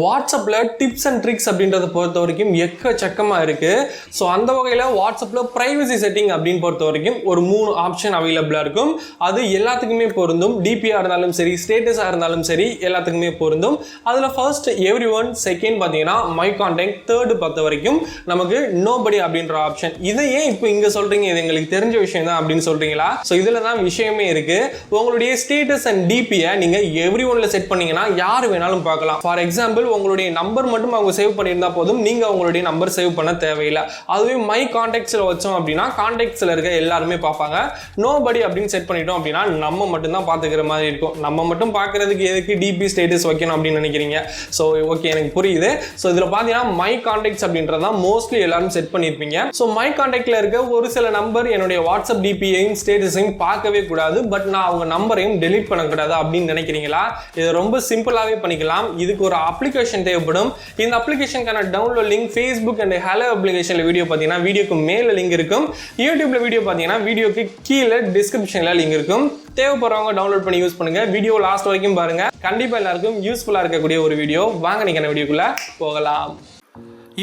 வாட்ஸ்அப்பில் tips and tricks அப்படின்றத பொறுத்த வரைக்கும் எக்கச்சக்கமாக இருக்குது. ஸோ அந்த வகையில் வாட்ஸ்அப்பில் ப்ரைவசி செட்டிங் அப்படின்னு பொறுத்த வரைக்கும் ஒரு 3 ஆப்ஷன் அவைலபிளாக இருக்கும். அது எல்லாத்துக்குமே பொருந்தும். டிபியாக இருந்தாலும் சரி, ஸ்டேட்டஸாக இருந்தாலும் சரி, எல்லாத்துக்குமே பொருந்தும். அதில் ஃபர்ஸ்ட் எவ்ரி ஒன், செகண்ட் பார்த்தீங்கன்னா மை கான்டாக்ட், தேர்டு பொறுத்த வரைக்கும் நமக்கு நோபடி அப்படின்ற ஆப்ஷன். இதை ஏன் இப்போ இங்கே சொல்கிறீங்க, இது எங்களுக்கு தெரிஞ்ச விஷயம் தான் அப்படின்னு சொல்கிறீங்களா? ஸோ இதில் தான் விஷயமே இருக்குது. உங்களுடைய ஸ்டேட்டஸ் அண்ட் டிபியை நீங்கள் எவ்ரி ஒன்ல செட் பண்ணீங்கன்னா யார் வேணாலும் பார்க்கலாம். ஃபார் எக்ஸாம்பிள் உங்களுடைய நம்பர் மட்டும் அவங்க சேவ் பண்ணியிருந்தா போதும், நீங்க உங்களுடைய நம்பர் சேவ் பண்ண தேவையில்லை. அதுவே மை கான்டாக்ட்ஸ்ல வச்சோம் அப்படின்னா கான்டாக்ட்ஸ்ல இருக்க எல்லாருமே பார்ப்பாங்க. நோபடி அப்படின்னு செட் பண்ணிட்டோம் அப்படின்னா நம்ம மட்டும் தான் பார்த்துக்கிற மாதிரி இருக்கும். நம்ம மட்டும் பார்க்கறதுக்கு எதுக்கு டிபி ஸ்டேட்டஸ் வைக்கணும் அப்படின்னு நினைக்கிறீங்க? ஸோ ஓகே, எனக்கு புரியுது. ஸோ இதில் பார்த்தீங்கன்னா மை கான்டாக்ட்ஸ் அப்படின்றதான் மோஸ்ட்லி எல்லாரும் செட் பண்ணியிருப்பீங்க. ஸோ மை கான்டாக்ட்ல இருக்க ஒரு சில நம்பர் என்னுடைய வாட்ஸ்அப் டிபியையும் ஸ்டேட்டஸையும் பார்க்கவே கூடாது, பட் நான் அவங்க நம்பரையும் டெலீட் பண்ணக்கூடாது அப்படின்னு நினைக்கிறீங்களா? இதை ரொம்ப சிம்பிளாகவே பண்ணிக்கலாம். இதுக்கு ஒரு அப்ளிகேஷன் தேவைப்படும். இந்த அப்ளிகேஷனுக்கான download link Facebook and Helo அப்ளிகேஷன்ல வீடியோ பார்த்தீங்கன்னா வீடியோக்கு மேல லிங்க் இருக்கும். யூடியூப்ல வீடியோ பார்த்தீங்கன்னா வீடியோக்கு கீழே டிஸ்கிரிப்ஷன்ல லிங்க் இருக்கும். தேவைப்படுறவங்க டவுன்லோட் பண்ணி யூஸ் பண்ணுங்க. வீடியோ லாஸ்ட் வரைக்கும் பாருங்க. கண்டிப்பா எல்லாருக்கும் யூஸ்ஃபுல்லா இருக்கக்கூடிய ஒரு வீடியோ. வாங்க நீங்க வீடியோக்குள்ள போகலாம்.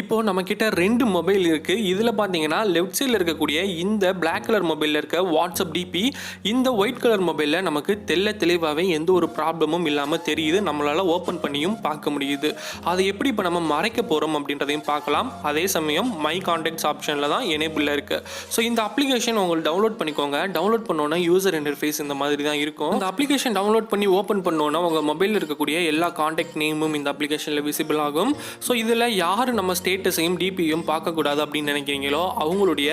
இப்போ நம்ம கிட்ட 2 மொபைல் இருக்கு. இதில் பார்த்தீங்கன்னா லெஃப்ட் சைடில் இருக்கக்கூடிய இந்த பிளாக் கலர் மொபைலில் இருக்க வாட்ஸ்அப் டிபி, இந்த ஒயிட் கலர் மொபைலில் நமக்கு தெளிவாகவே எந்த ஒரு ப்ராப்ளமும் இல்லாமல் தெரியுது. நம்மளால் ஓப்பன் பண்ணியும் பார்க்க முடியுது. அதை எப்படி இப்போ நம்ம மறைக்க போகிறோம் அப்படின்றதையும் பார்க்கலாம். அதே சமயம் மை கான்டாக்ட்ஸ் ஆப்ஷனில் தான் எனேபிளில் இருக்குது. ஸோ இந்த அப்ளிகேஷன் உங்களுக்கு டவுன்லோட் பண்ணிக்கோங்க. டவுன்லோட் பண்ணோன்னா யூசர் இன்டர்ஃபேஸ் இந்த மாதிரி தான் இருக்கும். இந்த அப்ளிகேஷன் டவுன்லோட் பண்ணி ஓப்பன் பண்ணோன்னா உங்கள் மொபைலில் இருக்கக்கூடிய எல்லா கான்டாக்ட் நேமும் இந்த அப்ளிகேஷனில் விசிபிள் ஆகும். ஸோ இதில் யார் நம்ம ஸ்டேட்டஸையும் டிபியும் பார்க்கக்கூடாது அப்படின்னு நினைக்கிறீங்களோ அவங்களுடைய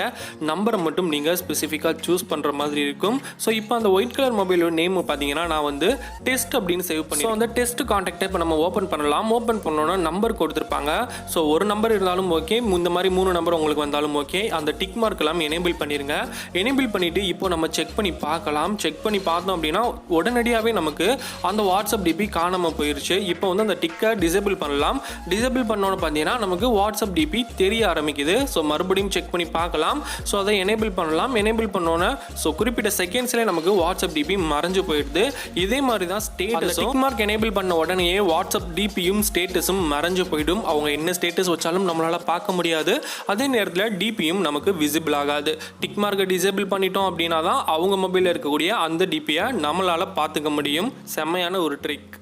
நம்பரை மட்டும் நீங்கள் ஸ்பெசிஃபிக்காக சூஸ் பண்ணுற மாதிரி இருக்கும். ஸோ இப்போ அந்த ஒயிட் கலர் மொபைலோட நேம் பார்த்தீங்கன்னா நான் வந்து டெஸ்ட் அப்படின்னு சேவ் பண்ணி, ஸோ அந்த டெஸ்ட் கான்டாக்டை இப்போ நம்ம ஓப்பன் பண்ணலாம். ஓப்பன் பண்ணோன்னா நம்பர் கொடுத்துருப்பாங்க. ஸோ ஒரு நம்பர் இருந்தாலும் ஓகே, இந்த மாதிரி 3 நம்பர் உங்களுக்கு வந்தாலும் ஓகே. அந்த டிக் மார்க் எல்லாம் எனேபிள் பண்ணிடுங்க. எனேபிள் பண்ணிவிட்டு இப்போ நம்ம செக் பண்ணி பார்க்கலாம். செக் பண்ணி பார்த்தோம் அப்படின்னா உடனடியாகவே நமக்கு அந்த வாட்ஸ்அப் டிபி காணாமல் போயிடுச்சு. இப்போ வந்து அந்த டிக்கை டிசேபிள் பண்ணலாம். டிசேபிள் பண்ணோன்னு பார்த்தீங்கன்னா நமக்கு வாட்ஸ்அப் டிபி தெரிய ஆரம்பிக்குது. ஸோ மறுபடியும் செக் பண்ணி பார்க்கலாம். ஸோ அதை எனேபிள் பண்ணலாம். எனேபிள் பண்ணோன்னே ஸோ குறிப்பிட்ட செகண்ட்ஸ்லேயே நமக்கு வாட்ஸ்அப் டிபி மறைஞ்சு போயிடுது. இதே மாதிரி தான் ஸ்டேட்டஸ் டிக் மார்க் எனேபிள் பண்ண உடனே வாட்ஸ்அப் டிபியும் ஸ்டேட்டஸும் மறைஞ்சு போயிடும். அவங்க என்ன ஸ்டேட்டஸ் வச்சாலும் நம்மளால் பார்க்க முடியாது. அதே நேரத்தில் டிபியும் நமக்கு விசிபிள் ஆகாது. டிக் மார்க்கை டிசேபிள் பண்ணிட்டோம் அப்படின்னா தான் அவங்க மொபைலில் இருக்கக்கூடிய அந்த டிபியை நம்மளால் பார்த்துக்க முடியும். செம்மையான ஒரு ட்ரிக்.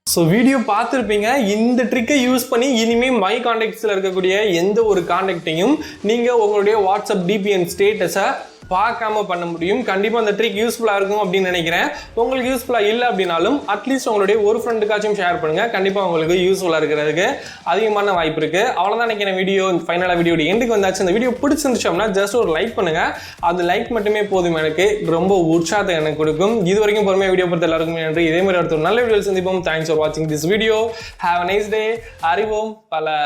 ஸோ வீடியோ பார்த்துருப்பீங்க. இந்த ட்ரிக்கை யூஸ் பண்ணி இனிமேல் மை கான்டாக்ட்ஸில் இருக்கக்கூடிய எந்த ஒரு கான்டாக்டையும் நீங்கள் உங்களுடைய வாட்ஸ்அப் டிபிஎன் ஸ்டேட்டஸை பார்க்காம பண்ண முடியும். கண்டிப்பாக அந்த ட்ரிக் யூஸ்ஃபுல்லாக இருக்கும் அப்படின்னு நினைக்கிறேன். உங்களுக்கு யூஸ்ஃபுல்லாக இல்லை அப்படின்னாலும் அட்லீஸ்ட் உங்களுடைய ஒரு ஃப்ரெண்டுக்காச்சும் ஷேர் பண்ணுங்கள். கண்டிப்பாக உங்களுக்கு யூஸ்ஃபுல்லாக இருக்கிறதுக்கு அதிகமான வாய்ப்பு இருக்குது. அவ்வளோதான் நினைக்கிறேன். வீடியோ ஃபைனலாக வீடியோ எண்டுக்கு வந்தாச்சு. இந்த வீடியோ பிடிச்சிருந்துச்சு அப்படின்னா ஜஸ்ட் ஒரு லைக் பண்ணுங்கள். அது லைக் மட்டுமே போதும், எனக்கு ரொம்ப உற்சாகத்தை எனக்கு கொடுக்கும். இது வரைக்கும் பொறுமையாக வீடியோ பார்த்து எல்லாருக்கும் நன்றி. இதே மாதிரி அடுத்த ஒரு நல்ல வீடியோ சந்திப்போம். தேங்க்ஸ் ஃபார் வாட்சிங் this video. Have a nice day. அறிவோம் பல.